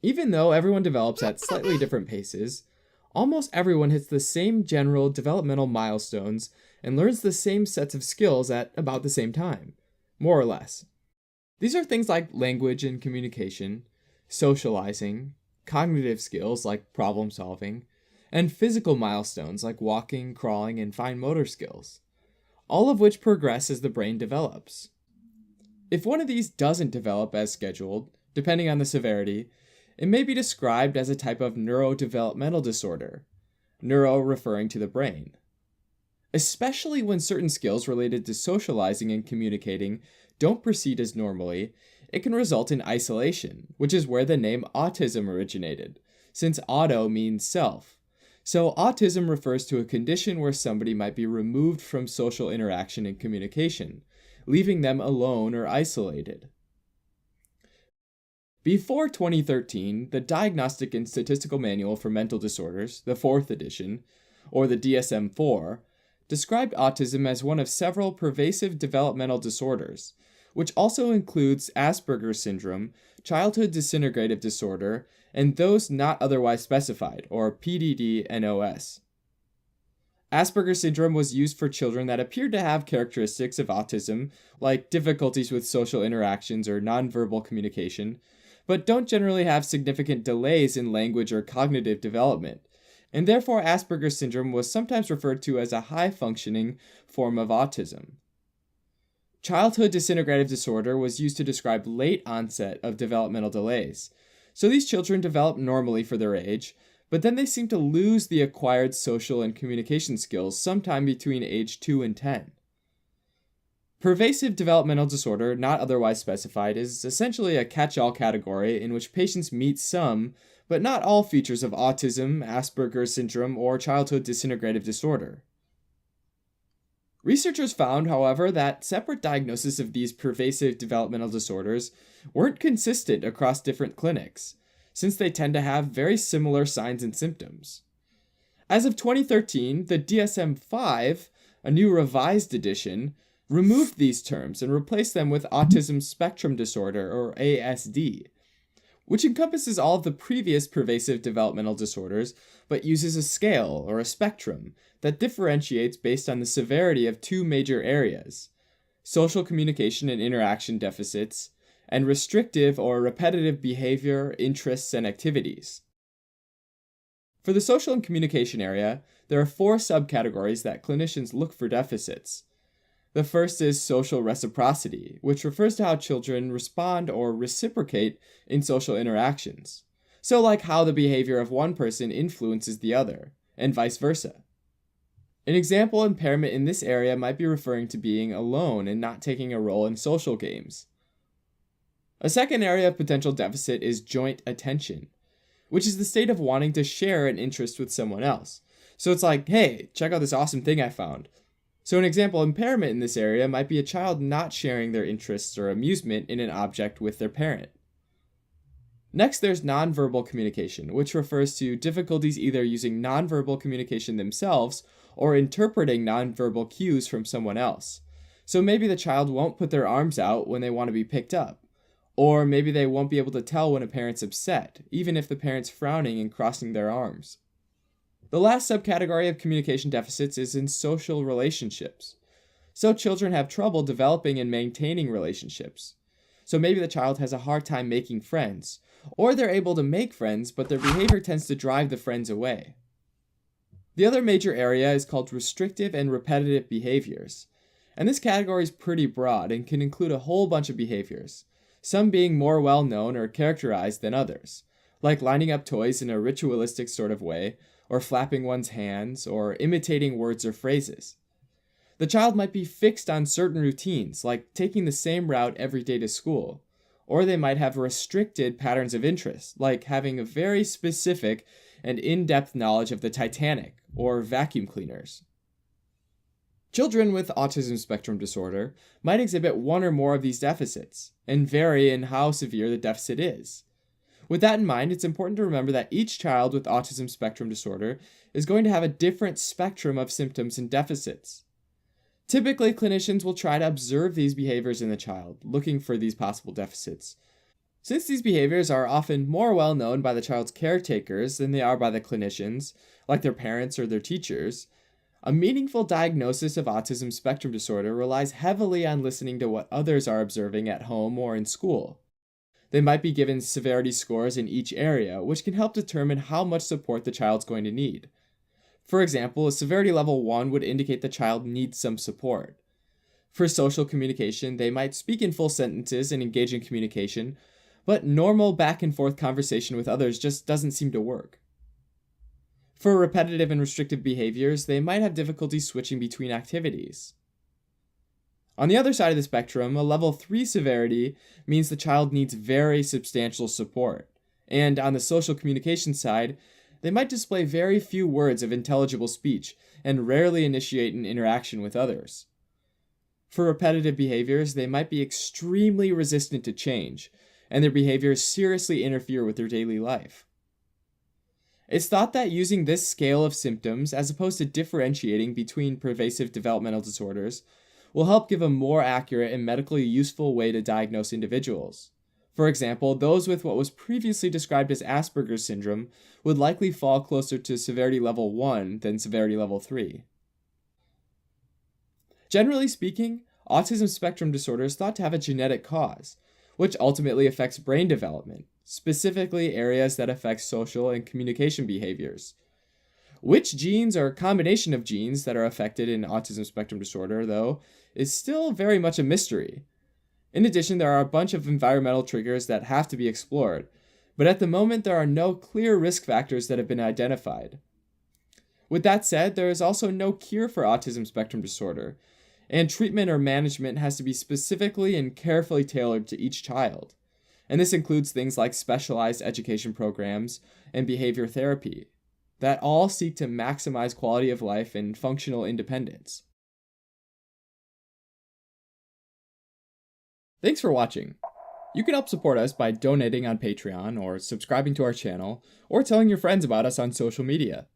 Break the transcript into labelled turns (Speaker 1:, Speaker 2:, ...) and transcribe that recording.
Speaker 1: Even though everyone develops at slightly different paces, almost everyone hits the same general developmental milestones and learns the same sets of skills at about the same time, more or less. These are things like language and communication, socializing, cognitive skills like problem solving, and physical milestones like walking, crawling, and fine motor skills, all of which progress as the brain develops. If one of these doesn't develop as scheduled, depending on the severity, it may be described as a type of neurodevelopmental disorder, neuro referring to the brain. Especially when certain skills related to socializing and communicating don't proceed as normally, it can result in isolation, which is where the name autism originated, since auto means self. So autism refers to a condition where somebody might be removed from social interaction and communication, leaving them alone or isolated. Before 2013, the Diagnostic and Statistical Manual for Mental Disorders, the 4th edition, or the DSM-4, described autism as one of several pervasive developmental disorders, which also includes Asperger syndrome, childhood disintegrative disorder, and those not otherwise specified, or PDD and OS. Asperger syndrome was used for children that appeared to have characteristics of autism, like difficulties with social interactions or nonverbal communication, but don't generally have significant delays in language or cognitive development, and therefore Asperger syndrome was sometimes referred to as a high-functioning form of autism. Childhood disintegrative disorder was used to describe late onset of developmental delays, so these children develop normally for their age, but then they seem to lose the acquired social and communication skills sometime between age 2 and 10. Pervasive developmental disorder, not otherwise specified, is essentially a catch-all category in which patients meet some, but not all features of autism, Asperger syndrome, or childhood disintegrative disorder. Researchers found, however, that separate diagnoses of these pervasive developmental disorders weren't consistent across different clinics, since they tend to have very similar signs and symptoms. As of 2013, the DSM-5, a new revised edition, removed these terms and replaced them with autism spectrum disorder, or ASD, which encompasses all of the previous pervasive developmental disorders, but uses a scale, or a spectrum, that differentiates based on the severity of two major areas: social communication and interaction deficits, and restrictive or repetitive behavior, interests, and activities. For the social and communication area, there are 4 subcategories that clinicians look for deficits. The first is social reciprocity, which refers to how children respond or reciprocate in social interactions. So like how the behavior of one person influences the other, and vice versa. An example impairment in this area might be referring to being alone and not taking a role in social games. A second area of potential deficit is joint attention, which is the state of wanting to share an interest with someone else. So it's like, hey, check out this awesome thing I found. So an example impairment in this area might be a child not sharing their interests or amusement in an object with their parent. Next, there's nonverbal communication, which refers to difficulties either using nonverbal communication themselves or interpreting nonverbal cues from someone else. So maybe the child won't put their arms out when they want to be picked up, or maybe they won't be able to tell when a parent's upset, even if the parent's frowning and crossing their arms. The last subcategory of communication deficits is in social relationships. So children have trouble developing and maintaining relationships. So maybe the child has a hard time making friends, or they're able to make friends, but their behavior tends to drive the friends away. The other major area is called restrictive and repetitive behaviors. And this category is pretty broad and can include a whole bunch of behaviors, some being more well known or characterized than others, like lining up toys in a ritualistic sort of way, or flapping one's hands, or imitating words or phrases. The child might be fixed on certain routines, like taking the same route every day to school, or they might have restricted patterns of interest, like having a very specific and in-depth knowledge of the Titanic or vacuum cleaners. Children with autism spectrum disorder might exhibit one or more of these deficits, and vary in how severe the deficit is. With that in mind, it's important to remember that each child with autism spectrum disorder is going to have a different spectrum of symptoms and deficits. Typically, clinicians will try to observe these behaviors in the child, looking for these possible deficits. Since these behaviors are often more well known by the child's caretakers than they are by the clinicians, like their parents or their teachers, a meaningful diagnosis of autism spectrum disorder relies heavily on listening to what others are observing at home or in school. They might be given severity scores in each area, which can help determine how much support the child's going to need. For example, a severity level 1 would indicate the child needs some support. For social communication, they might speak in full sentences and engage in communication, but normal back and forth conversation with others just doesn't seem to work. For repetitive and restrictive behaviors, they might have difficulty switching between activities. On the other side of the spectrum, a level 3 severity means the child needs very substantial support. And on the social communication side, they might display very few words of intelligible speech and rarely initiate an interaction with others. For repetitive behaviors, they might be extremely resistant to change, and their behaviors seriously interfere with their daily life. It's thought that using this scale of symptoms, as opposed to differentiating between pervasive developmental disorders, will help give a more accurate and medically useful way to diagnose individuals. For example, those with what was previously described as Asperger's syndrome would likely fall closer to severity level 1 than severity level 3. Generally speaking, autism spectrum disorder is thought to have a genetic cause, which ultimately affects brain development, specifically areas that affect social and communication behaviors. Which genes or combination of genes that are affected in autism spectrum disorder, though, is still very much a mystery. In addition, there are a bunch of environmental triggers that have to be explored, but at the moment there are no clear risk factors that have been identified. With that said, there is also no cure for autism spectrum disorder, and treatment or management has to be specifically and carefully tailored to each child. And this includes things like specialized education programs and behavior therapy that all seek to maximize quality of life and functional independence. Thanks for watching. You can help support us by donating on Patreon or subscribing to our channel or telling your friends about us on social media.